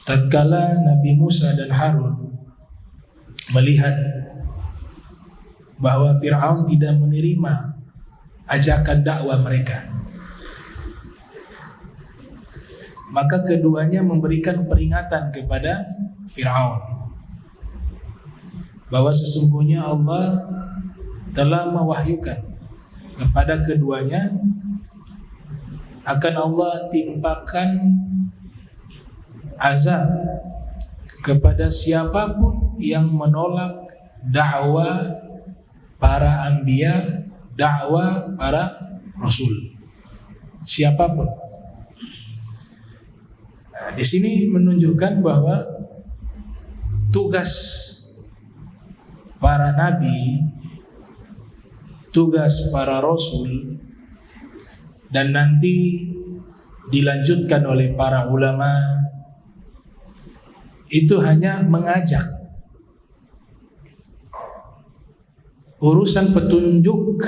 tatkala Nabi Musa dan Harun melihat bahwa Fir'aun tidak menerima ajakan dakwah mereka, maka keduanya memberikan peringatan kepada Fir'aun bahwa sesungguhnya Allah telah mewahyukan kepada keduanya akan Allah timpakan azab kepada siapapun yang menolak dakwah para anbiya, dakwah para rasul, siapapun. Nah, di sini menunjukkan bahwa tugas para nabi, tugas para rasul, dan nanti dilanjutkan oleh para ulama, itu hanya mengajak. Urusan petunjuk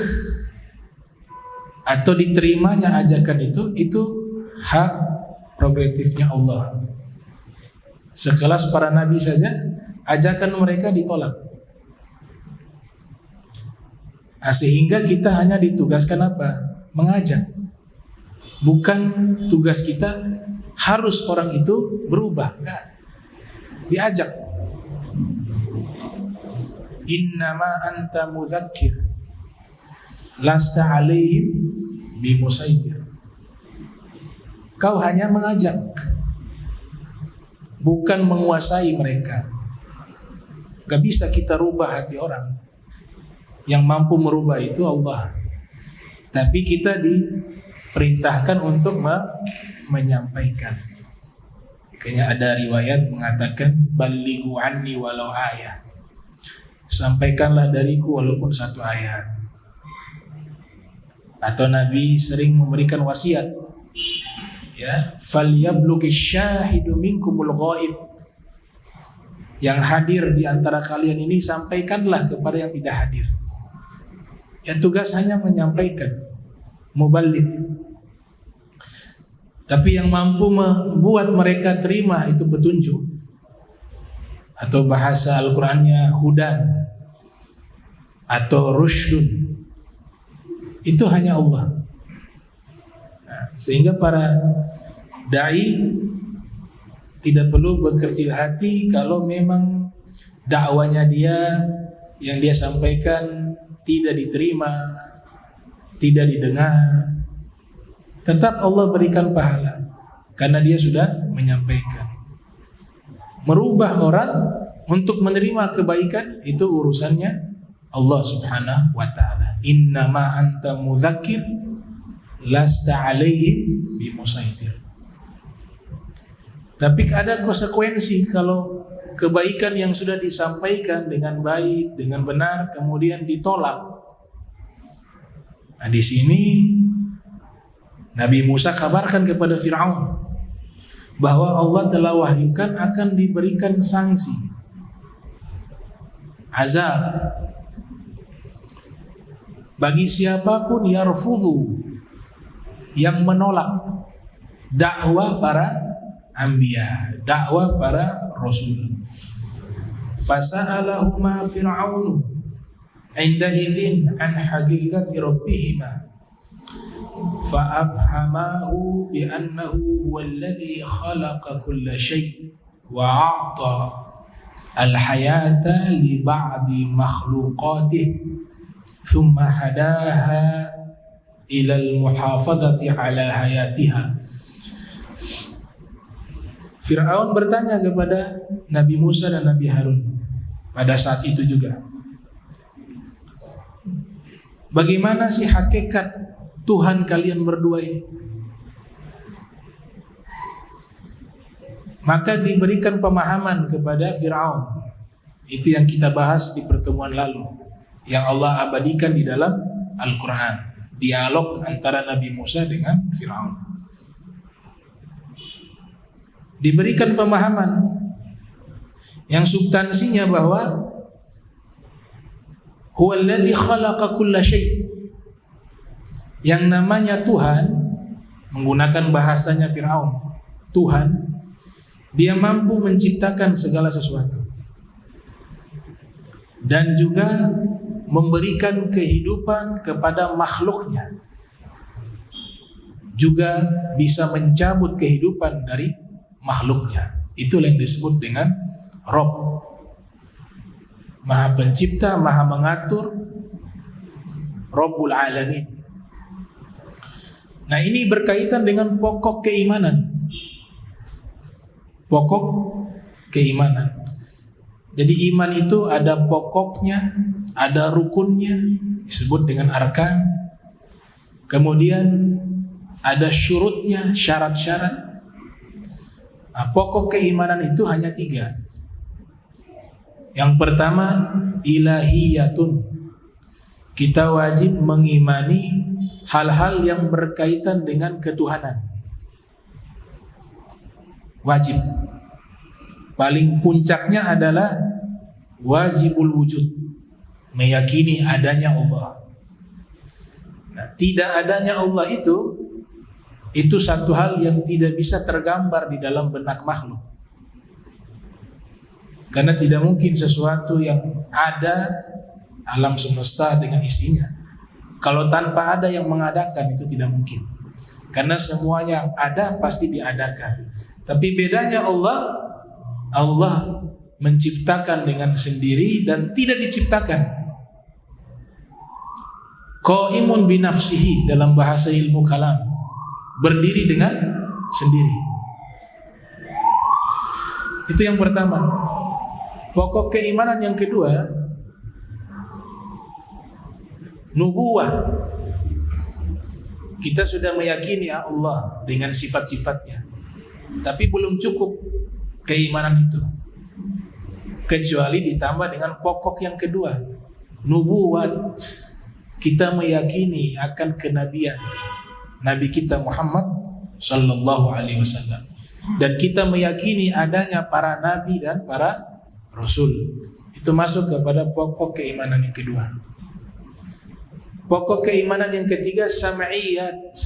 atau diterimanya ajakan itu hak prerogatifnya Allah. Sekelas para nabi saja, ajakan mereka ditolak. Nah, sehingga kita hanya ditugaskan apa? Mengajak. Bukan tugas kita harus orang itu berubah, enggak. Diajak. Innama anta mudzakir lasta alaihim bimusaitir. Kau hanya mengajak, bukan menguasai mereka. Gak bisa kita rubah hati orang. Yang mampu merubah itu Allah. Tapi kita diperintahkan untuk menyampaikan. Kayaknya ada riwayat mengatakan balighu anni walau ayat. Sampaikanlah dariku walaupun satu ayat. Atau Nabi sering memberikan wasiat, ya, falyablughi syahidu minkumul ghaib. Yang hadir di antara kalian ini sampaikanlah kepada yang tidak hadir. Ya, tugas hanya menyampaikan, muballigh. Tapi yang mampu membuat mereka terima itu petunjuk, atau bahasa Al-Qur'annya hudan atau rusydun, itu hanya Allah. Nah, sehingga para dai tidak perlu berkecil hati kalau memang dakwanya dia yang dia sampaikan tidak diterima, tidak didengar. Tetap Allah berikan pahala karena dia sudah menyampaikan. Merubah orang untuk menerima kebaikan itu urusannya Allah Subhanahu wa ta'ala. Innama anta mudzakir lasta alaihim bimusaitir. Tapi ada konsekuensi kalau kebaikan yang sudah disampaikan dengan baik, dengan benar, kemudian ditolak. Nah, di sini Nabi Musa kabarkan kepada Fir'aun bahwa Allah telah wahyukan akan diberikan sanksi, azab bagi siapapun yarfudu, yang menolak dakwah para anbiya, dakwah para rasul. Fasa'alahuma Fir'aunu inda idzin an haqiqati rabbihima fa'afhamahu bi'annahu huwallazi khalaqa kulla syai' wa a'ta al-hayata li ba'di makhluqatihi thumma hadaha ila al-muhafazati ala hayatiha. Fir'aun bertanya kepada Nabi Musa dan Nabi Harun pada saat itu juga, bagaimana sih hakikat Tuhan kalian berdua ini? Maka diberikan pemahaman kepada Fir'aun. Itu yang kita bahas di pertemuan lalu, yang Allah abadikan di dalam Al-Quran, dialog antara Nabi Musa dengan Fir'aun. Diberikan pemahaman yang substansinya bahwa huwallazi khalaqa kulla syai', yang namanya Tuhan, menggunakan bahasanya Fir'aun, Tuhan Dia mampu menciptakan segala sesuatu dan juga memberikan kehidupan kepada makhluknya, juga bisa mencabut kehidupan dari makhluknya. Itulah yang disebut dengan Rabb, Maha Pencipta, Maha Mengatur, Rabbul Alamin. Nah, ini berkaitan dengan pokok keimanan. Pokok keimanan. Jadi iman itu ada pokoknya, ada rukunnya, disebut dengan arkan. Kemudian ada syurutnya, syarat-syarat. Nah, pokok keimanan itu hanya 3. Yang pertama, ilahiyatun. Kita wajib mengimani hal-hal yang berkaitan dengan ketuhanan. Wajib. Paling puncaknya adalah wajibul wujud, meyakini adanya Allah. Nah, tidak adanya Allah itu satu hal yang tidak bisa tergambar di dalam benak makhluk. Karena tidak mungkin sesuatu yang ada alam semesta dengan isinya. Kalau tanpa ada yang mengadakan itu tidak mungkin. Karena semuanya yang ada pasti diadakan. Tapi bedanya Allah menciptakan dengan sendiri dan tidak diciptakan. Qaimun binafsihi dalam bahasa ilmu kalam, berdiri dengan sendiri. Itu yang pertama. Pokok keimanan yang kedua, nubuwah. Kita sudah meyakini Allah dengan sifat-sifatnya, tapi belum cukup keimanan itu, kecuali ditambah dengan pokok yang kedua, nubuwat. Kita meyakini akan kenabian Nabi kita Muhammad sallallahu alaihi wasallam, dan kita meyakini adanya para nabi dan para rasul. Itu masuk kepada pokok keimanan yang kedua. Pokok keimanan yang ketiga, sam'iyat.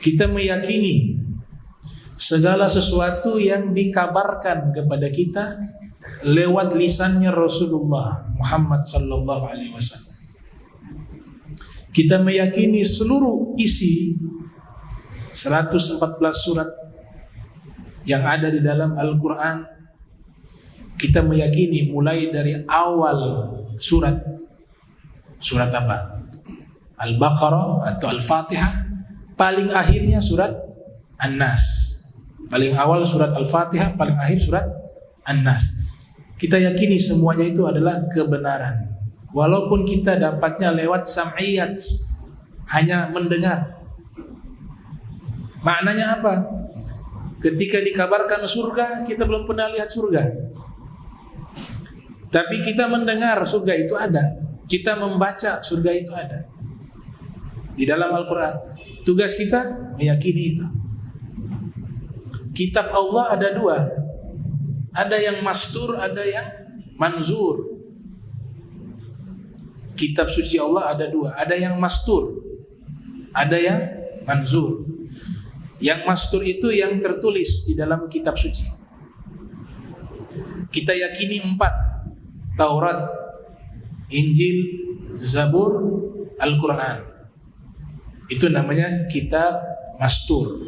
Kita meyakini segala sesuatu yang dikabarkan kepada kita lewat lisannya Rasulullah Muhammad sallallahu alaihi wasallam. Kita meyakini seluruh isi 114 surat yang ada di dalam Al-Quran. Kita meyakini mulai dari awal surat apa? Al-Baqarah atau Al-Fatihah, paling akhirnya surat An-Nas. Paling awal surat Al-Fatihah, paling akhir surat An-Nas. Kita yakini semuanya itu adalah kebenaran. Walaupun kita dapatnya lewat sam'iyat, hanya mendengar. Maknanya apa? Ketika dikabarkan surga, kita belum pernah lihat surga. Tapi kita mendengar surga itu ada. Kita membaca surga itu ada di dalam Al-Quran. Tugas kita meyakini itu. Kitab Allah ada 2. Ada yang mastur, ada yang manzur. Kitab suci Allah ada 2. Ada yang mastur, ada yang manzur. Yang mastur itu yang tertulis di dalam kitab suci. Kita yakini 4. Taurat, Injil, Zabur, Al-Quran. Itu namanya kitab mastur.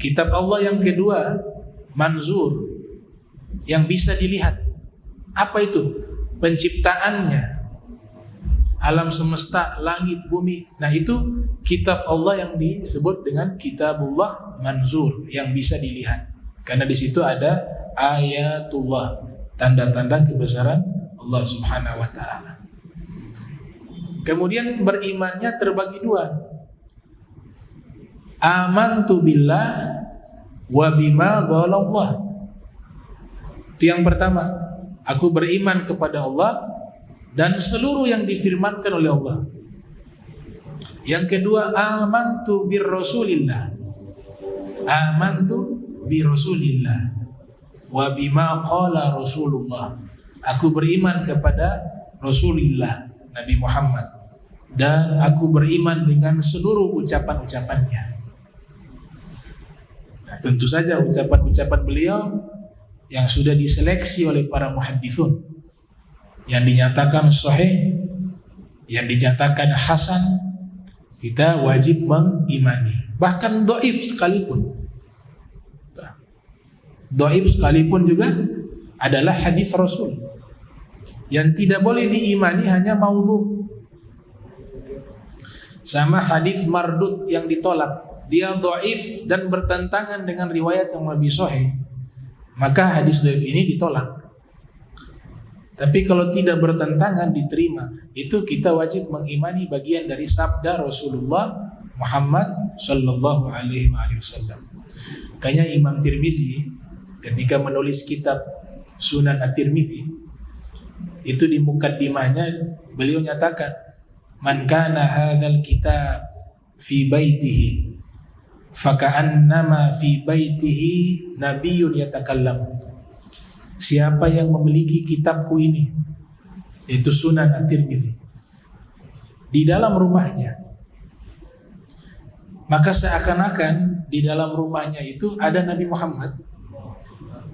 Kitab Allah yang kedua, manzur, yang bisa dilihat. Apa itu? Penciptaannya, alam semesta, langit, bumi. Nah, itu kitab Allah yang disebut dengan kitabullah manzur, yang bisa dilihat. Karena di situ ada ayatullah, tanda-tanda kebesaran Allah Subhanahu wa ta'ala. Kemudian berimannya terbagi 2. Amantu billah wa bima qala Allah. Itu yang pertama, aku beriman kepada Allah dan seluruh yang difirmankan oleh Allah. Yang kedua, amantu bir rasulillah. Amantu bi rasulillah wa bima qala Rasulullah. Aku beriman kepada Rasulullah Nabi Muhammad, dan aku beriman dengan seluruh ucapan-ucapannya. Nah, tentu saja ucapan-ucapan beliau yang sudah diseleksi oleh para muhaddithun, yang dinyatakan sahih, yang dinyatakan hasan, kita wajib mengimani. Bahkan dhaif sekalipun. Dhaif sekalipun juga adalah hadis Rasul. Yang tidak boleh diimani hanya maudhu. Sama hadis mardud yang ditolak, dia dhaif dan bertentangan dengan riwayat yang lebih sahih, maka hadis dhaif ini ditolak. Tapi kalau tidak bertentangan diterima. Itu kita wajib mengimani bagian dari sabda Rasulullah Muhammad sallallahu alaihi wasallam. Kayaknya Imam Tirmizi ketika menulis kitab Sunan At-Tirmizi, itu di mukaddimahnya beliau nyatakan, man kana hadzal kitab fi baitihi faka'annama fi baitihi nabiyyun yatakallam. Siapa yang memiliki kitabku ini, yaitu Sunan At-Tirmizi, di dalam rumahnya, maka seakan-akan di dalam rumahnya itu ada Nabi Muhammad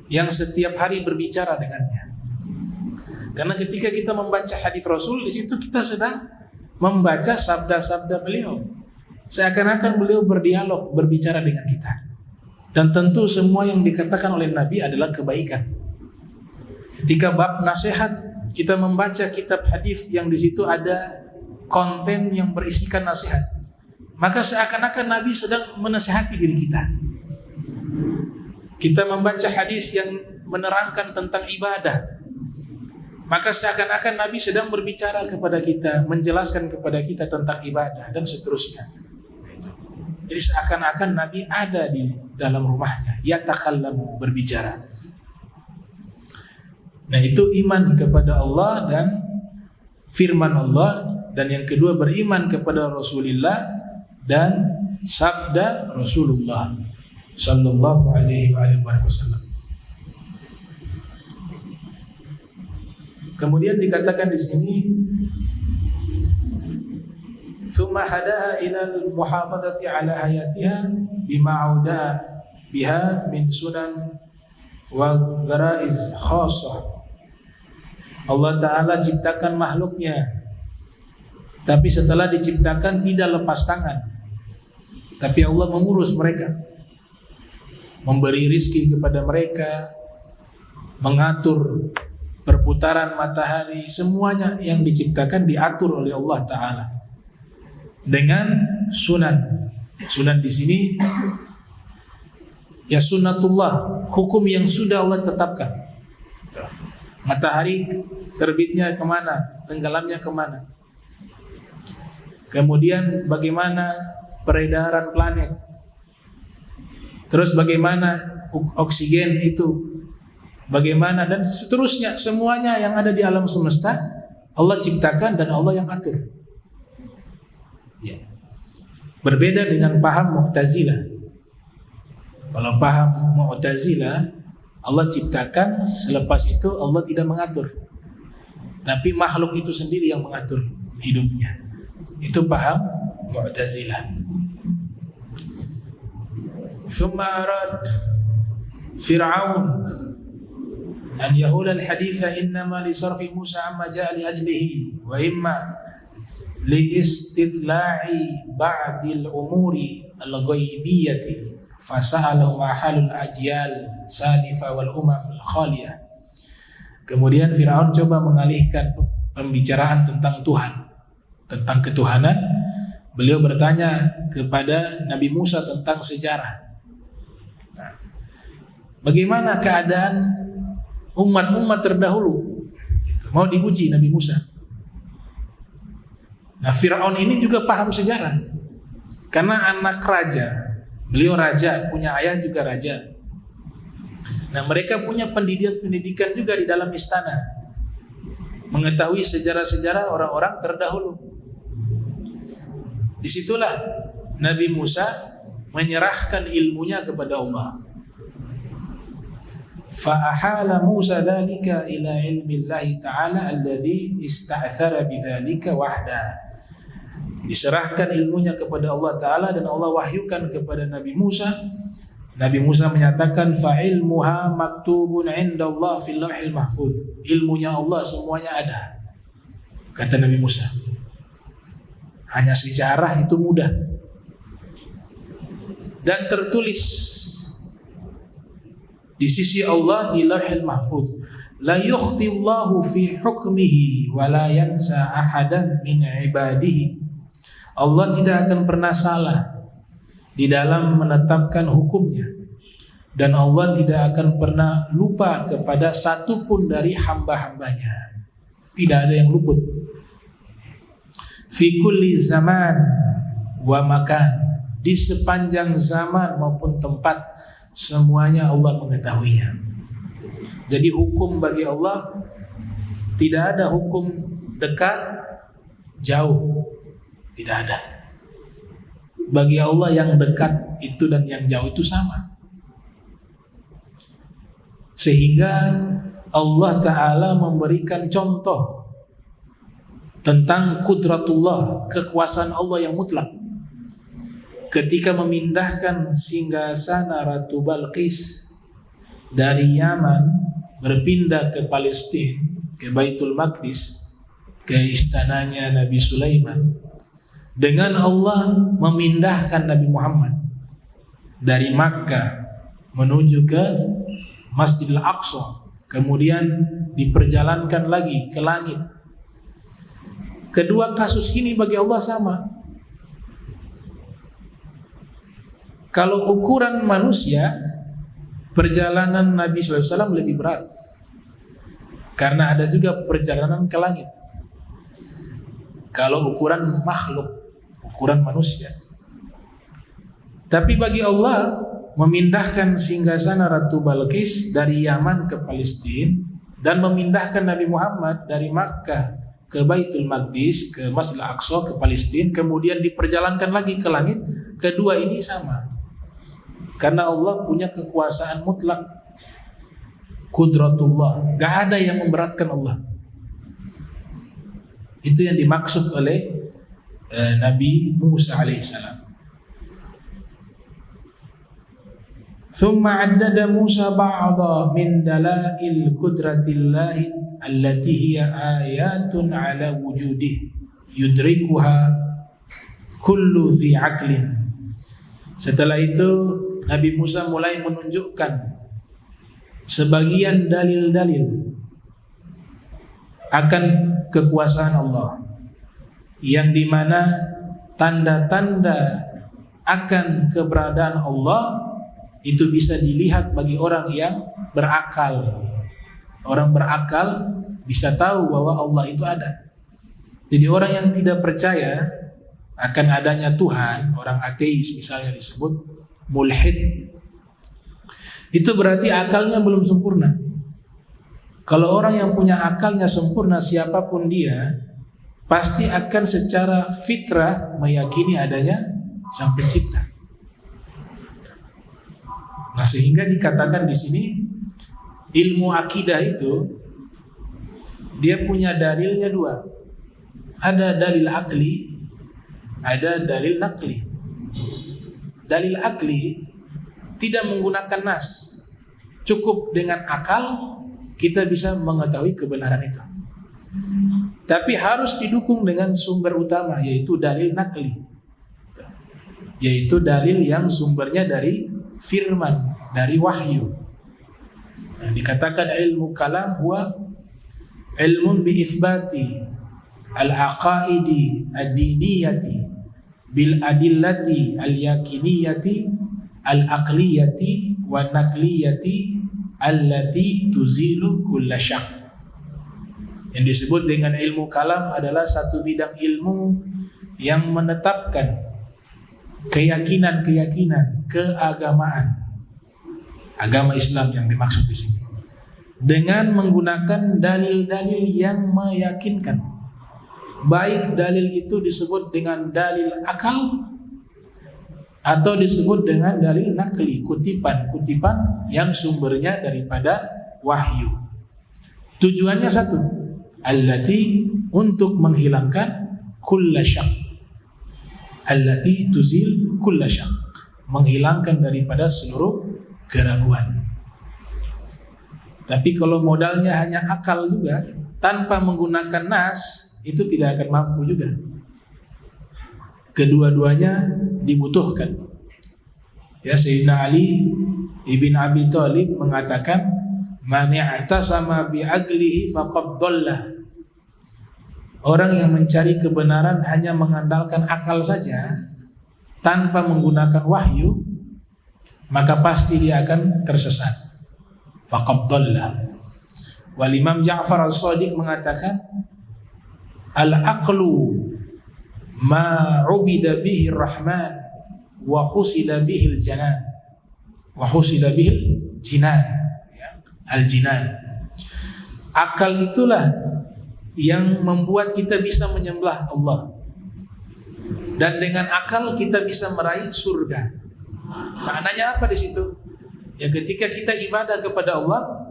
yang setiap hari berbicara dengannya. Karena ketika kita membaca hadis Rasul, di situ kita sedang membaca sabda-sabda beliau. Seakan-akan beliau berdialog, berbicara dengan kita. Dan tentu semua yang dikatakan oleh Nabi adalah kebaikan. Ketika bab nasihat, kita membaca kitab hadis yang di situ ada konten yang berisikan nasihat, maka seakan-akan Nabi sedang menasihati diri kita. Kita membaca hadis yang menerangkan tentang ibadah, maka seakan-akan Nabi sedang berbicara kepada kita, menjelaskan kepada kita tentang ibadah dan seterusnya. Jadi seakan-akan Nabi ada di dalam rumahnya, yatakallamu, berbicara. Nah, itu iman kepada Allah dan firman Allah. Dan yang kedua, beriman kepada Rasulullah dan sabda Rasulullah sallallahu alaihi wasallam. Kemudian dikatakan di sini, thumma hadaha ila al-muhafadzati ala hayatiha bima auda biha min sunan wa gharaiz khassah. Allah Ta'ala ciptakan makhluknya, tapi setelah diciptakan tidak lepas tangan, tapi Allah mengurus mereka, memberi rizki kepada mereka, mengatur perputaran matahari. Semuanya yang diciptakan diatur oleh Allah Ta'ala dengan sunan. Sunan di sini ya sunnatullah, hukum yang sudah Allah tetapkan. Matahari terbitnya kemana, tenggelamnya kemana, kemudian bagaimana peredaran planet, terus bagaimana oksigen itu, bagaimana, dan seterusnya. Semuanya yang ada di alam semesta Allah ciptakan dan Allah yang atur. Ya. Berbeda dengan paham Mu'tazilah. Kalau paham Mu'tazilah, Allah ciptakan, selepas itu Allah tidak mengatur, tapi makhluk itu sendiri yang mengatur hidupnya. Itu paham Mu'tazilah. Thumma arad Fir'aun an yahula al-haditha innama li sarfi Musa amma ja'a li ajlihi wa imma li istitla'i ba'dil umuri al-ghaibiyyati fasa'alahu mahalul ajyal salifa wal umam al-khaliyah. Kemudian Fir'aun coba mengalihkan pembicaraan tentang Tuhan, tentang ketuhanan. Beliau bertanya kepada Nabi Musa tentang sejarah. Nah, bagaimana keadaan umat-umat terdahulu? Mau diuji Nabi Musa. Nah, Fir'aun ini juga paham sejarah, karena anak raja. Beliau raja, punya ayah juga raja. Nah, mereka punya pendidikan juga di dalam istana, mengetahui sejarah-sejarah orang-orang terdahulu. Disitulah Nabi Musa menyerahkan ilmunya kepada Allah. Fa'ahala Musa dzalika ila ilmi Allah Ta'ala alladhi ista'thara bidzalika wahda. Diserahkan ilmunya kepada Allah Ta'ala dan Allah wahyukan kepada Nabi Musa Nabi Musa menyatakan fa'ilmuha maktubun 'inda Allah fil lauhil mahfuz. Ilmunya Allah semuanya ada. Kata Nabi Musa. Hanya sejarah itu mudah. Dan tertulis di sisi Allah di lauhil mahfuz. La yukhti Allahu fi hukmihi wa la yansa ahadan min ibadihi. Allah tidak akan pernah salah di dalam menetapkan hukumnya, dan Allah tidak akan pernah lupa kepada satu pun dari hamba-hambanya. Tidak ada yang luput. Fi kulli zaman wa makan, di sepanjang zaman maupun tempat, semuanya Allah mengetahuinya. Jadi hukum bagi Allah tidak ada hukum dekat, jauh, tidak ada. Bagi Allah yang dekat itu dan yang jauh itu sama. Sehingga Allah Ta'ala memberikan contoh tentang kudratullah, kekuasaan Allah yang mutlak. Ketika memindahkan singgasana Ratu Balqis dari Yaman berpindah ke Palestina, ke Baitul Maqdis, ke istananya Nabi Sulaiman, dengan Allah memindahkan Nabi Muhammad dari Makkah menuju ke Masjidil Aqsa, kemudian diperjalankan lagi ke langit. Kedua kasus ini bagi Allah sama. Kalau ukuran manusia, perjalanan Nabi SAW lebih berat, karena ada juga perjalanan ke langit. Kalau ukuran makhluk, ukuran manusia. Tapi bagi Allah memindahkan singgasana Ratu Balqis dari Yaman ke Palestina dan memindahkan Nabi Muhammad dari Makkah ke Baitul Maqdis, ke Masjidil Aqsa, ke Palestina, kemudian diperjalankan lagi ke langit. Kedua ini sama, karena Allah punya kekuasaan mutlak, kudratullah. Gak ada yang memberatkan Allah. Itu yang dimaksud oleh Nabi Musa alaihissalam. Thumma addada Musa ba'dha min dalail qudratillahi allati hiya ayatun ala wujudih yudrikuha kullu dhi aqlin. Setelah itu Nabi Musa mulai menunjukkan sebagian dalil-dalil akan kekuasaan Allah, yang dimana tanda-tanda akan keberadaan Allah itu bisa dilihat bagi orang yang berakal. Orang berakal bisa tahu bahwa Allah itu ada. Jadi orang yang tidak percaya akan adanya Tuhan, orang ateis misalnya disebut mulhid, itu berarti akalnya belum sempurna. Kalau orang yang punya akalnya sempurna, siapapun dia, pasti akan secara fitrah meyakini adanya Sang Pencipta. Nah, sehingga dikatakan di sini ilmu akidah itu dia punya dalilnya dua. Ada dalil akli, ada dalil nakli. Dalil akli tidak menggunakan nas. Cukup dengan akal kita bisa mengetahui kebenaran itu. Tapi harus didukung dengan sumber utama, yaitu dalil nakli, yaitu dalil yang sumbernya dari firman, dari wahyu. Nah, dikatakan ilmu kalam huwa ilmun bi itsbati al-aqaidi ad-diniyati bil adillati al-yakiniyati al-aqliyati wa nakliyati allati tuzilu kulla syak. Yang disebut dengan ilmu kalam adalah satu bidang ilmu yang menetapkan keyakinan-keyakinan keagamaan, agama Islam yang dimaksud di sini, dengan menggunakan dalil-dalil yang meyakinkan. Baik dalil itu disebut dengan dalil akal atau disebut dengan dalil nakli, kutipan-kutipan yang sumbernya daripada wahyu. Tujuannya satu, allati, untuk menghilangkan kulla syak, allati tuzil kulla syak, menghilangkan daripada seluruh keraguan. Tapi kalau modalnya hanya akal juga tanpa menggunakan nas, itu tidak akan mampu juga. Kedua-duanya dibutuhkan. Ya, Sayyidina Ali ibn Abi Thalib mengatakan, "Man i'tasama bi'aqlihi faqad dhalla." Orang yang mencari kebenaran hanya mengandalkan akal saja tanpa menggunakan wahyu, maka pasti dia akan tersesat. Faqad dhalla. Wal Imam Ja'far As-Shadiq mengatakan, "Al-aqlu ma 'ubida bihi ar-Rahman wa khusida bihi al-janan." Wa khusida bihi al-jinan. Ya, al-jinan. Akal itulah yang membuat kita bisa menyembah Allah. Dan dengan akal kita bisa meraih surga. Maknanya apa di situ? Ya, ketika kita ibadah kepada Allah,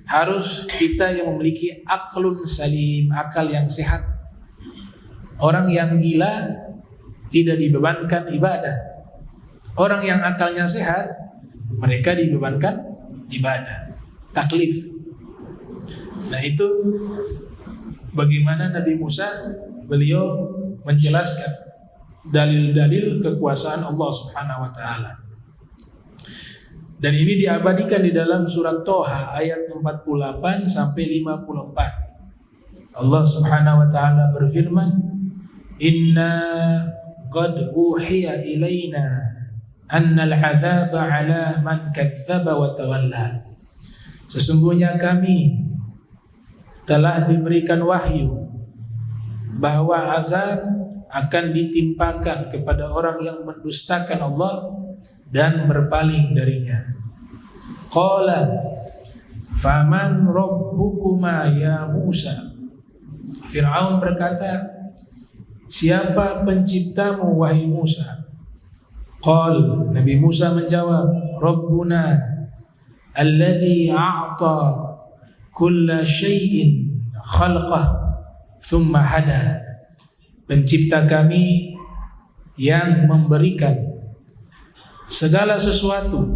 harus kita yang memiliki aklun salim, akal yang sehat. Orang yang gila tidak dibebankan ibadah. Orang yang akalnya sehat, mereka dibebankan ibadah, taklif. Nah, itu bagaimana Nabi Musa, beliau menjelaskan dalil-dalil kekuasaan Allah Subhanahu wa taala. Dan ini diabadikan di dalam surat Toha ayat 48 sampai 54. Allah Subhanahu wa taala berfirman, "Inna qad uhiya ilaina annal 'adzaba 'ala man kadzdzaba wa tawalla." Sesungguhnya kami telah diberikan wahyu bahwa azab akan ditimpakan kepada orang yang mendustakan Allah dan berpaling darinya. Qala faman rabbukuma ya Musa. Fir'aun berkata, siapa penciptamu wahai Musa? Qal, Nabi Musa menjawab, Rabbuna alladhi a'ta kulla syai'in khalqah thumma hada. Pencipta kami yang memberikan segala sesuatu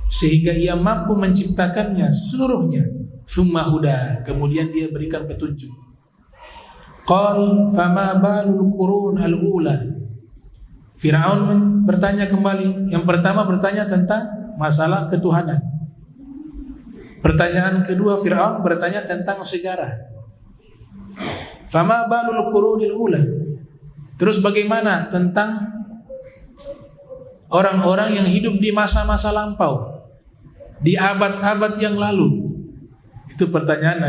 sehingga ia mampu menciptakannya seluruhnya, thumma huda, kemudian dia berikan petunjuk. Qal fama balul qurun al-ula. Fir'aun bertanya kembali. Yang pertama bertanya tentang masalah ketuhanan. Pertanyaan kedua, Fir'aun bertanya tentang sejarah. Fama balul qurunil ula. Terus bagaimana tentang orang-orang yang hidup di masa-masa lampau, di abad-abad yang lalu? Itu pertanyaan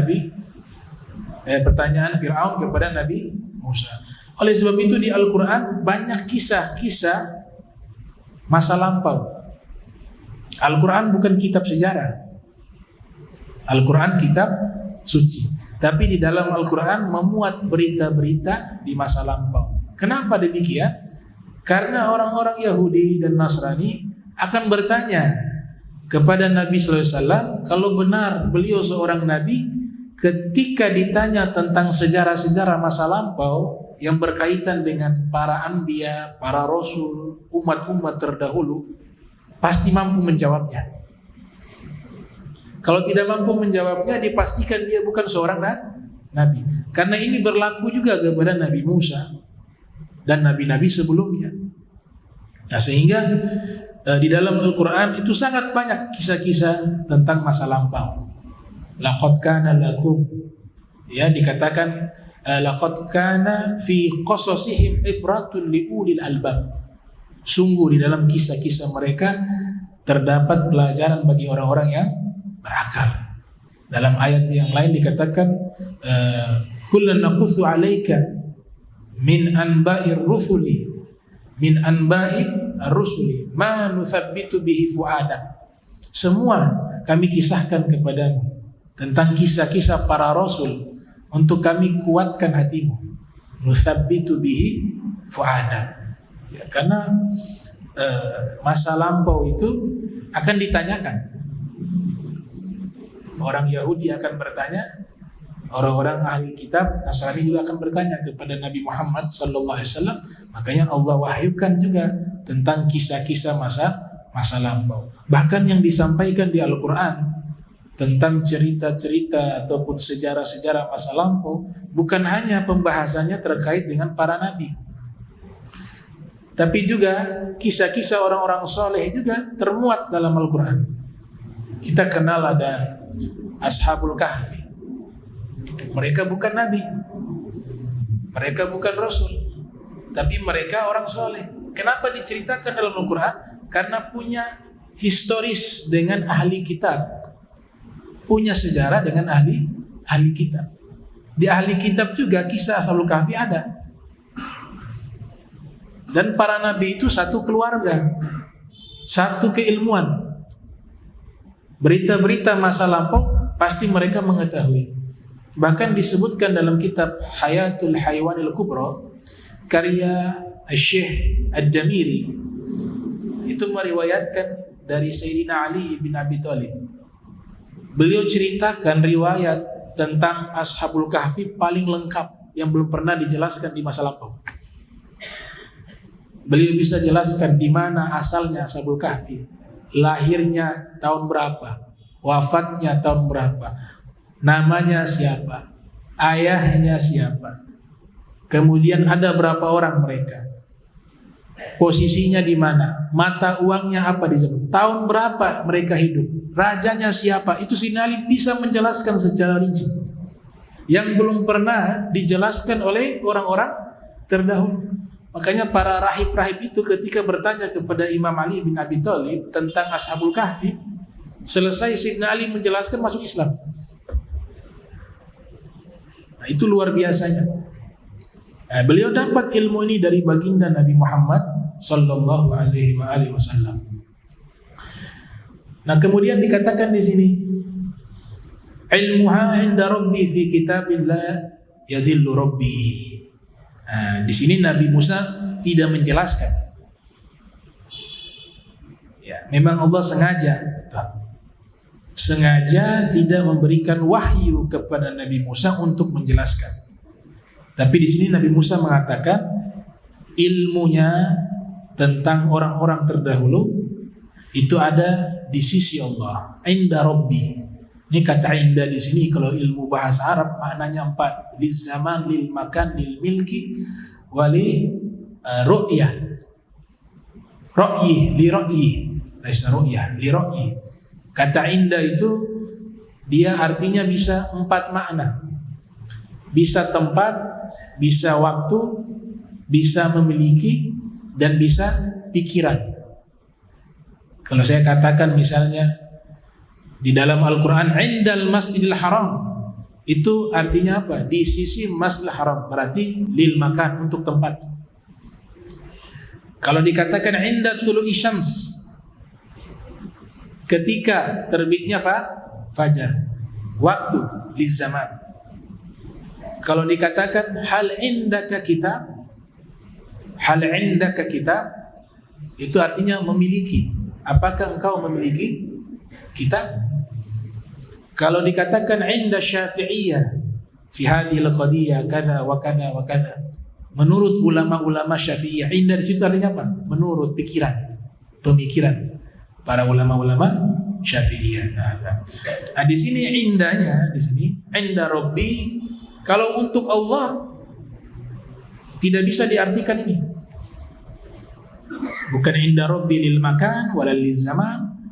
pertanyaan Fir'aun kepada Nabi Musa. Oleh sebab itu di Al-Quran banyak kisah-kisah masa lampau. Al-Quran bukan kitab sejarah. Al-Quran kitab suci. Tapi di dalam Al-Quran memuat berita-berita di masa lampau. Kenapa demikian? Karena orang-orang Yahudi dan Nasrani akan bertanya kepada Nabi SAW, kalau benar beliau seorang Nabi, ketika ditanya tentang sejarah-sejarah masa lampau yang berkaitan dengan para anbiya, para rasul, umat-umat terdahulu, pasti mampu menjawabnya. Kalau tidak mampu menjawabnya, dipastikan dia bukan seorang nabi. Karena ini berlaku juga kepada Nabi Musa dan nabi-nabi sebelumnya. Nah, sehingga di dalam Al-Quran itu sangat banyak kisah-kisah tentang masa lampau. Laqad kana lakum, ya, dikatakan laqad kana fi qasasihim ibratun liulil albab. Sungguh di dalam kisah-kisah mereka terdapat pelajaran bagi orang-orang yang berakal. Dalam ayat yang lain dikatakan kullan naqussu 'alaika min anba'ir rusuli min anba'ir rusuli ma nuthabbitu bihi fu'adak. Semua kami kisahkan kepadamu tentang kisah-kisah para rasul untuk kami kuatkan hatimu. Nuthabbitu bihi fu'adak. Ya, karena masa lampau itu akan ditanyakan. Orang Yahudi akan bertanya, orang-orang ahli kitab Nasrani juga akan bertanya kepada Nabi Muhammad sallallahu alaihi wasallam Makanya Allah wahyukan juga tentang kisah-kisah masa lampau. Bahkan yang disampaikan di Al-Quran tentang cerita-cerita ataupun sejarah-sejarah masa lampau bukan hanya pembahasannya terkait dengan para nabi, tapi juga kisah-kisah orang-orang soleh juga termuat dalam Al-Quran. Kita kenal ada Ashabul Kahfi. Mereka bukan nabi, mereka bukan rasul, tapi mereka orang soleh. Kenapa diceritakan dalam Al-Quran? Karena punya historis dengan ahli kitab, punya sejarah dengan ahli kitab. Di ahli kitab juga kisah Ashabul Kahfi ada. Dan para nabi itu satu keluarga, satu keilmuan. Berita-berita masa lampau pasti mereka mengetahui. Bahkan disebutkan dalam kitab Hayatul Haywanil Kubra karya Syekh Ad-Damiri, itu meriwayatkan dari Sayyidina Ali bin Abi Thalib. Beliau ceritakan riwayat tentang Ashabul Kahfi paling lengkap yang belum pernah dijelaskan di masa lampau. Beliau bisa jelaskan di mana asalnya Ashabul Kahfi, lahirnya tahun berapa, wafatnya tahun berapa, namanya siapa, ayahnya siapa, kemudian ada berapa orang mereka, posisinya di mana, mata uangnya apa di zaman, tahun berapa mereka hidup, rajanya siapa. Itu Sayyidina Ali bisa menjelaskan secara rinci yang belum pernah dijelaskan oleh orang-orang terdahulu. Makanya para rahib-rahib itu ketika bertanya kepada Imam Ali bin Abi Thalib tentang Ashabul Kahfi, selesai Sayyidina Ali menjelaskan, masuk Islam. Nah, itu luar biasanya. Nah, beliau dapat ilmu ini dari baginda Nabi Muhammad sallallahu alaihi wasallam. Nah, kemudian dikatakan di sini, ilmuha 'inda rabbi fi kitabillah yadhillu rabbi. Nah, di sini Nabi Musa tidak menjelaskan. Ya, memang Allah sengaja tidak memberikan wahyu kepada Nabi Musa untuk menjelaskan. Tapi di sini Nabi Musa mengatakan ilmunya tentang orang-orang terdahulu itu ada di sisi Allah, inda Rabbi. Ini kata inda di sini kalau ilmu bahasa Arab maknanya 4, lil zaman, lil makan, lil milki, wali ru'yah. Ra'yi, li ra'yi, laisa ru'yah, li ra'yi. Kata inda itu dia artinya bisa 4 makna. Bisa tempat, bisa waktu, bisa memiliki, dan bisa pikiran. Kalau saya katakan misalnya di dalam Al-Quran indal masjidil haram, itu artinya apa? Di sisi masjidil haram, berarti lil makan, untuk tempat. Kalau dikatakan inda tulu'i syams, ketika terbitnya fajar, waktu, lil zaman. Kalau dikatakan hal indaka kitab, hal indaka kitab, itu artinya memiliki. Apakah engkau memiliki kitab? Kalau dikatakan inda Syafi'iyah fi hadhil qadiyah kadza wa kadza wa kadza, menurut ulama-ulama Syafi'iyah, inda di situ artinya apa? Menurut pikiran, pemikiran para ulama-ulama Syafi'iyah. Nah, di sini indahnya, di sini inda Rabbi. Kalau untuk Allah tidak bisa diartikan ini. Bukan inda Rabbi lil makan walal lil zaman.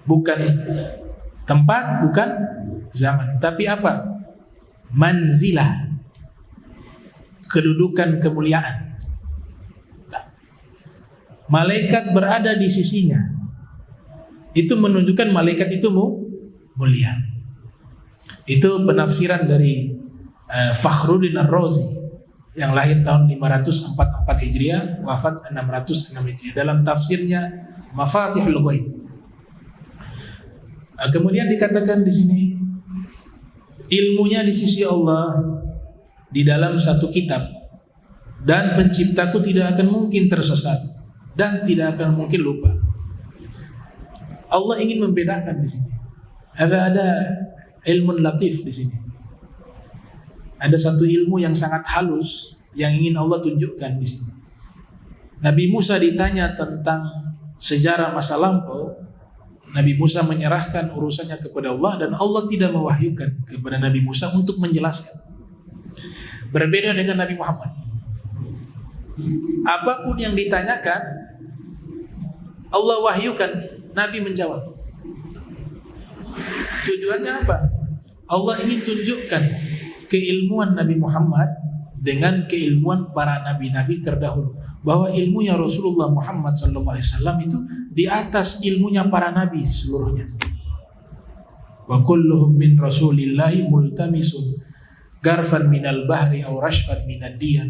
Bukan tempat, bukan zaman, tapi apa? Manzilah, kedudukan, kemuliaan. Malaikat berada di sisinya, itu menunjukkan malaikat itu mulia. Itu penafsiran dari Fakhruddin Ar-Razi yang lahir tahun 544 Hijriah, wafat 606 Hijriah, dalam tafsirnya Mafatihul Ghaib. Kemudian dikatakan di sini ilmunya di sisi Allah di dalam satu kitab, dan penciptaku tidak akan mungkin tersesat dan tidak akan mungkin lupa. Allah ingin membedakan di sini. Ada ilmu latif di sini. Ada satu ilmu yang sangat halus yang ingin Allah tunjukkan di sini. Nabi Musa ditanya tentang sejarah masa lampau, Nabi Musa menyerahkan urusannya kepada Allah dan Allah tidak mewahyukan kepada Nabi Musa untuk menjelaskan. Berbeda dengan Nabi Muhammad. Apapun yang ditanyakan, Allah wahyukan, Nabi menjawab. Tujuannya apa? Allah ingin tunjukkan keilmuan Nabi Muhammad dengan keilmuan para nabi-nabi terdahulu, bahwa ilmunya Rasulullah Muhammad SAW itu di atas ilmunya para nabi seluruhnya. Wa kulluhum min rasulillahi multamisun garfan minal bahri aw rashfan minad diyam.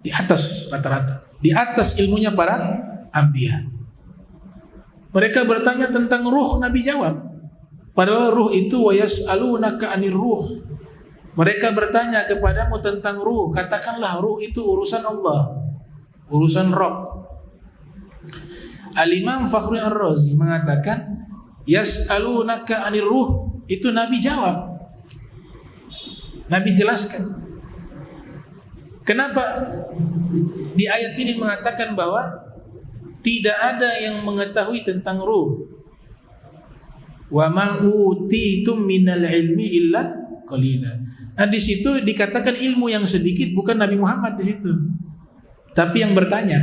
Di atas rata-rata, di atas ilmunya para anbiya. Mereka bertanya tentang ruh, Nabi jawab. Padahal ruh itu wa yas'alunaka 'anir ruh. Mereka bertanya kepadamu tentang ruh, katakanlah ruh itu urusan Allah, urusan Rabb. Al-Imam Fakhruddin Ar-Razi mengatakan yas'alunaka 'anir ruh, itu Nabi jawab. Nabi jelaskan. Kenapa di ayat ini mengatakan bahwa tidak ada yang mengetahui tentang ruh. Wa ma utitum minal ilmi illa qalila. Nah, di situ dikatakan ilmu yang sedikit, bukan Nabi Muhammad di situ, tapi yang bertanya.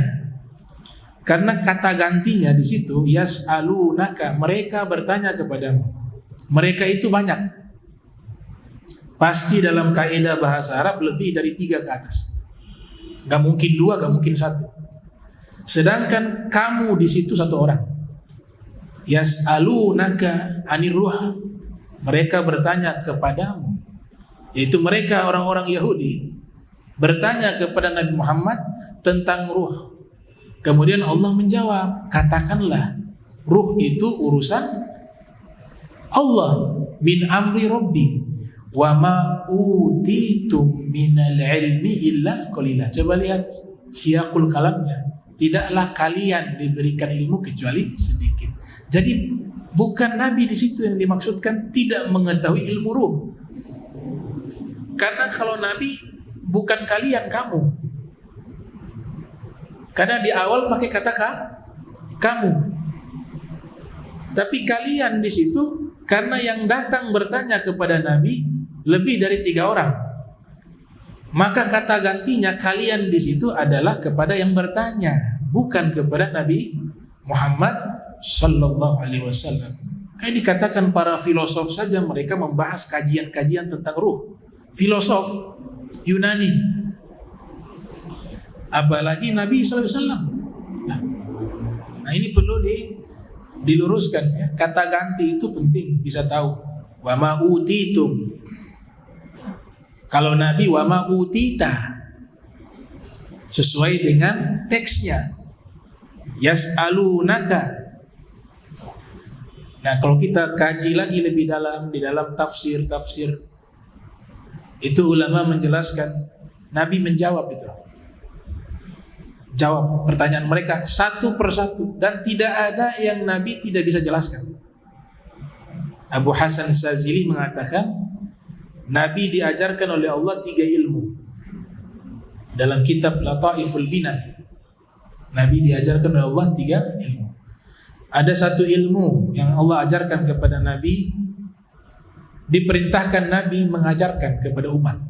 Karena kata gantinya di situ yas'alunaka, mereka bertanya kepadamu. Mereka itu banyak. Pasti dalam kaidah bahasa Arab lebih dari 3 ke atas. Gak mungkin 2, gak mungkin 1. Sedangkan kamu di situ 1 orang. Yas'alunaka 'anir ruh. Mereka bertanya kepadamu, yaitu mereka orang-orang Yahudi bertanya kepada Nabi Muhammad tentang ruh. Kemudian Allah menjawab, katakanlah ruh itu urusan Allah, min amri Rabbi wa ma utitum minal ilmi illa qalila. Coba lihat siyaqul kalamnya, tidaklah kalian diberikan ilmu kecuali sedikit. Jadi bukan Nabi di situ yang dimaksudkan tidak mengetahui ilmu ruh. Karena kalau Nabi bukan kalian, kamu. Karena di awal pakai kata kamu. Tapi kalian di situ karena yang datang bertanya kepada Nabi lebih dari 3 orang. Maka kata gantinya kalian di situ adalah kepada yang bertanya, bukan kepada Nabi Muhammad sallallahu alaihi wasallam. Kayak dikatakan para filosof saja mereka membahas kajian-kajian tentang ruh. Filosof Yunani, apalagi Nabi SAW. Nah ini perlu diluruskan ya. Kata ganti itu penting, bisa tahu. Wa ma utitum. Kalau Nabi wa ma utita, sesuai dengan teksnya. Yas'alunaka. Nah kalau kita kaji lagi lebih dalam di dalam tafsir itu ulama menjelaskan, Nabi menjawab itu. Jawab pertanyaan mereka satu persatu dan tidak ada yang Nabi tidak bisa jelaskan. Abu Hasan Sazili mengatakan Nabi diajarkan oleh Allah 3 ilmu. Dalam kitab Lataiful Binan, Nabi diajarkan oleh Allah 3 ilmu. Ada 1 ilmu yang Allah ajarkan kepada Nabi, diperintahkan Nabi mengajarkan kepada umat.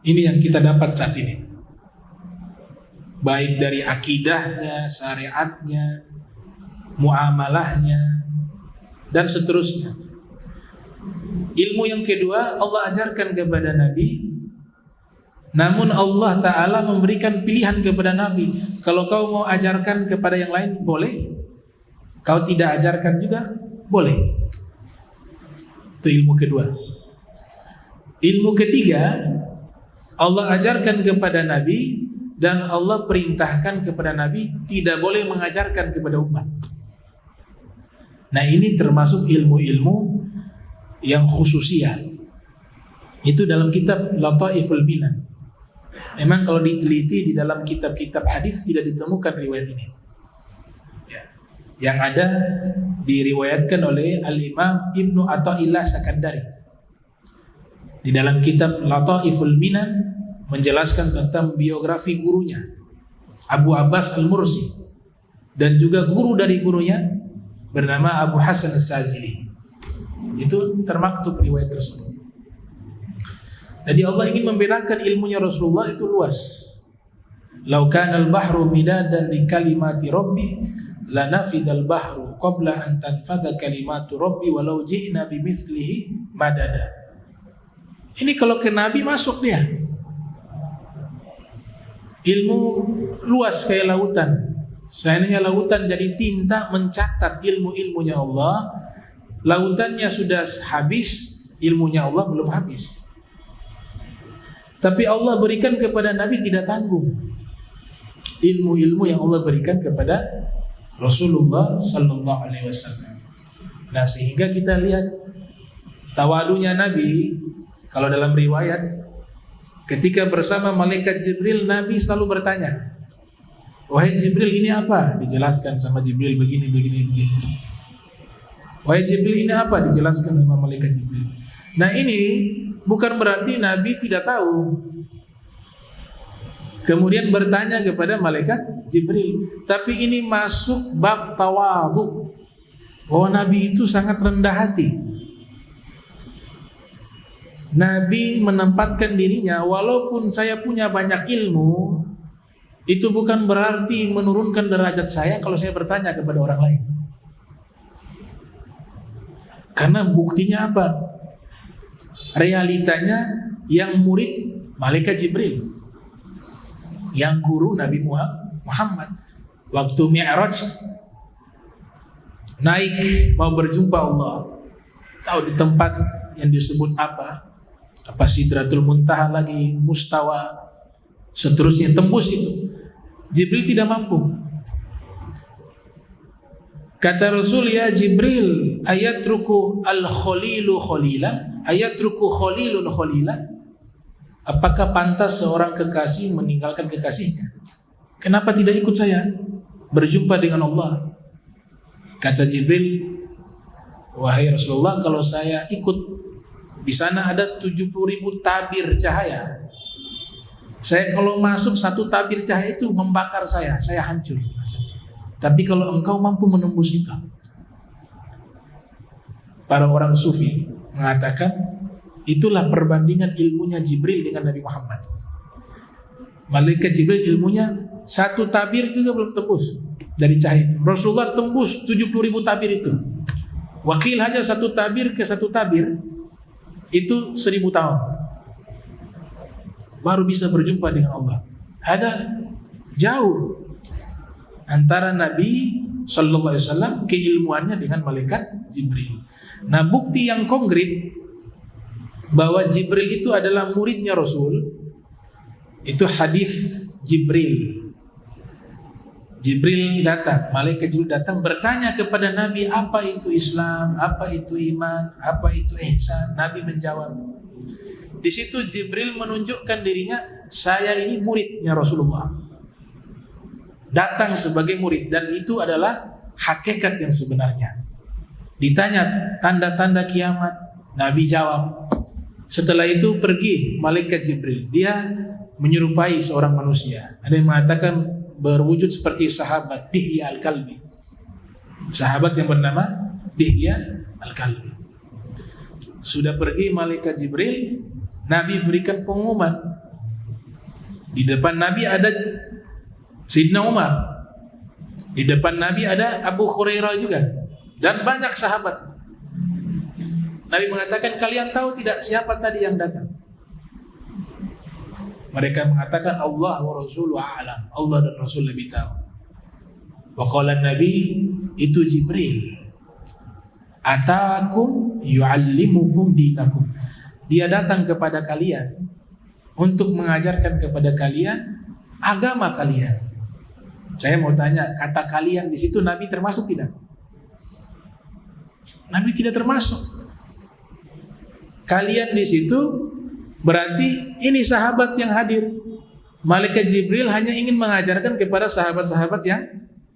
Ini yang kita dapat saat ini, baik dari akidahnya, syariatnya, muamalahnya, dan seterusnya. Ilmu yang kedua Allah ajarkan kepada Nabi, namun Allah Ta'ala memberikan pilihan kepada Nabi. Kalau kau mau ajarkan kepada yang lain boleh, kau tidak ajarkan juga boleh. Itu ilmu kedua. Ilmu ketiga Allah ajarkan kepada Nabi dan Allah perintahkan kepada Nabi tidak boleh mengajarkan kepada umat. Nah ini termasuk ilmu-ilmu yang khususiyah. Itu dalam kitab Lataiful Binan. Memang kalau diteliti di dalam kitab-kitab hadis tidak ditemukan riwayat ini. Yang ada diriwayatkan oleh Al-Imam Ibnu Athaillah Sakandari. Di dalam kitab Lataiful Minan menjelaskan tentang biografi gurunya Abu Abbas Al-Mursi, dan juga guru dari gurunya bernama Abu Hasan As-Sazili. Itu termaktub riwayat tersebut. Jadi Allah ingin membedakan ilmunya Rasulullah itu luas. Lau kana al-bahru midadan li kalimati rabbi lanafidal bahru qabla an tanfada kalimatu rabbi walau ji'na bimithlihi madada. Ini kalau ke Nabi masuk dia. Ilmu luas kayak lautan. Seandainya lautan jadi tinta mencatat ilmu-ilmunya Allah, lautannya sudah habis, ilmunya Allah belum habis. Tapi Allah berikan kepada Nabi tidak tanggung ilmu-ilmu yang Allah berikan kepada Rasulullah Sallallahu Alaihi Wasallam. Nah, sehingga kita lihat tawadunya Nabi. Kalau dalam riwayat, ketika bersama malaikat Jibril, Nabi selalu bertanya, wahai Jibril, ini apa? Dijelaskan sama Jibril begini. Wahai Jibril, ini apa? Dijelaskan sama malaikat Jibril. Nah, ini bukan berarti Nabi tidak tahu. Kemudian bertanya kepada malaikat Jibril. Tapi ini masuk bab tawadhu, bahwa Nabi itu sangat rendah hati. Nabi menempatkan dirinya, walaupun saya punya banyak ilmu, itu bukan berarti menurunkan derajat saya kalau saya bertanya kepada orang lain. Karena buktinya apa? Realitanya yang murid malaikat Jibril, yang guru Nabi Muhammad. Waktu Mi'raj naik mau berjumpa Allah, tahu di tempat yang disebut apa Sidratul Muntaha, lagi Mustawa, seterusnya tembus itu. Jibril tidak mampu. Kata Rasul, ya Jibril, ayatruku al-khalilu khalila, ayatruku khalilun khalila. Apakah pantas seorang kekasih meninggalkan kekasihnya? Kenapa tidak ikut saya berjumpa dengan Allah? Kata Jibril, wahai Rasulullah, kalau saya ikut, di sana ada 70.000 tabir cahaya. Saya kalau masuk satu tabir cahaya itu membakar saya hancur. Tapi kalau engkau mampu menembus itu. Para orang sufi mengatakan itulah perbandingan ilmunya Jibril dengan Nabi Muhammad. Malaikat Jibril ilmunya satu tabir juga belum tembus dari cahaya itu. Rasulullah tembus 70.000 tabir itu. Wakil aja satu tabir ke satu tabir itu 1.000 tahun baru bisa berjumpa dengan Allah. Ada jauh antara Nabi Sallallahu Alaihi Wasallam keilmuannya dengan malaikat Jibril. Nah, bukti yang konkret bahwa Jibril itu adalah muridnya Rasul itu hadis Jibril. Jibril datang, malaikat Jibril datang bertanya kepada Nabi, apa itu Islam, apa itu iman, apa itu ihsan. Nabi menjawab. Di situ Jibril menunjukkan dirinya, saya ini muridnya Rasulullah. Datang sebagai murid, dan itu adalah hakikat yang sebenarnya. Ditanya tanda-tanda kiamat, Nabi jawab. Setelah itu pergi malaikat Jibril, dia menyerupai seorang manusia. Ada yang mengatakan berwujud seperti sahabat Dihya Al-Kalbi, sahabat yang bernama Dihya Al-Kalbi. Sudah pergi malaikat Jibril, Nabi berikan pengumuman. Di depan Nabi ada Sayyidina Umar, di depan Nabi ada Abu Hurairah juga, dan banyak sahabat. Nabi mengatakan, kalian tahu tidak siapa tadi yang datang? Mereka mengatakan Allah wa Rasuluhu a'lam, Allah dan Rasul lebih tahu. Wa qala Nabi, itu Jibril. Atakum yu'allimukum dinakum. Dia datang kepada kalian untuk mengajarkan kepada kalian agama kalian. Saya mau tanya, kata kalian di situ Nabi termasuk tidak? Nabi tidak termasuk. Kalian di situ berarti ini sahabat yang hadir. Malaikat Jibril hanya ingin mengajarkan kepada sahabat-sahabat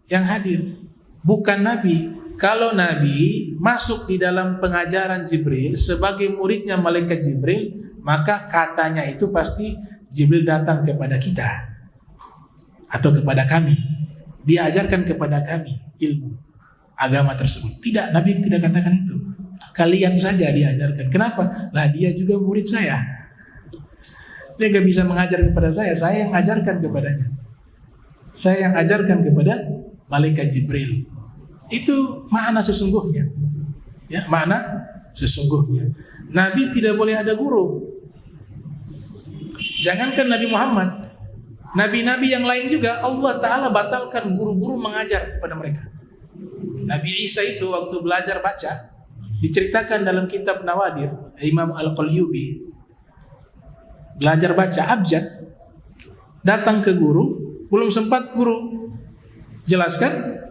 yang hadir, bukan Nabi. Kalau Nabi masuk di dalam pengajaran Jibril sebagai muridnya malaikat Jibril, maka katanya itu pasti Jibril datang kepada kita atau kepada kami. Dia ajarkan kepada kami ilmu agama tersebut. Tidak, Nabi tidak katakan itu. Kalian saja diajarkan. Kenapa? Lah dia juga murid saya. Dia gak bisa mengajar kepada saya yang ajarkan kepadanya. Saya yang ajarkan kepada malaikat Jibril. Itu makna sesungguhnya. Ya, makna sesungguhnya. Nabi tidak boleh ada guru. Jangankan Nabi Muhammad, nabi-nabi yang lain juga Allah Ta'ala batalkan guru-guru mengajar kepada mereka. Nabi Isa itu waktu belajar baca, diceritakan dalam kitab Nawadir, Imam Al-Qalyubi, belajar baca abjad, datang ke guru, belum sempat guru jelaskan,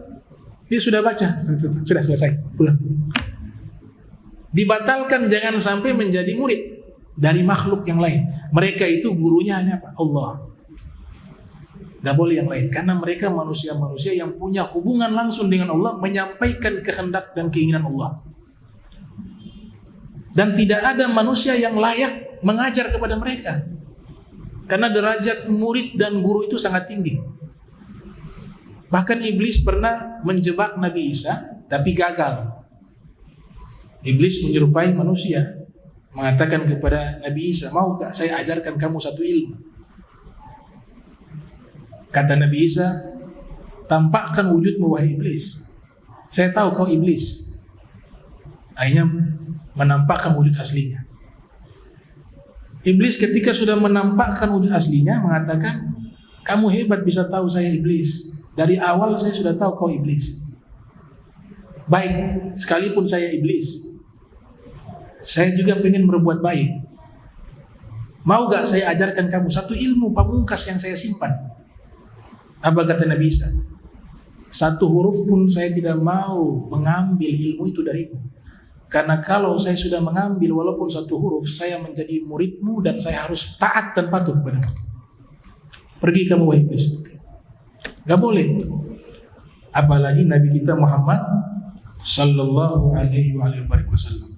dia sudah baca, sudah selesai, pulang. Dibatalkan jangan sampai menjadi murid dari makhluk yang lain. Mereka itu gurunya hanya apa? Allah. Gak boleh yang lain, karena mereka manusia-manusia yang punya hubungan langsung dengan Allah, menyampaikan kehendak dan keinginan Allah. Dan tidak ada manusia yang layak mengajar kepada mereka, karena derajat murid dan guru itu sangat tinggi. Bahkan iblis pernah menjebak Nabi Isa, tapi gagal. Iblis menyerupai manusia, mengatakan kepada Nabi Isa, maukah saya ajarkan kamu satu ilmu? Kata Nabi Isa, tampakkan wujudmu wahai iblis. Saya tahu kau iblis. Akhirnya menampakkan wujud aslinya. Iblis ketika sudah menampakkan wujud aslinya mengatakan, kamu hebat bisa tahu saya iblis. Dari awal saya sudah tahu kau iblis. Baik, sekalipun saya iblis, saya juga ingin berbuat baik. Mau gak saya ajarkan kamu satu ilmu pamungkas yang saya simpan? Apa kata Nabi Isa? Satu huruf pun saya tidak mau mengambil ilmu itu darimu. Karena kalau saya sudah mengambil walaupun satu huruf, saya menjadi muridmu dan saya harus taat dan patuh kepadamu. Pergi kamu wahai iblis. Gak boleh. Apalagi Nabi kita Muhammad sallallahu alaihi wasallam.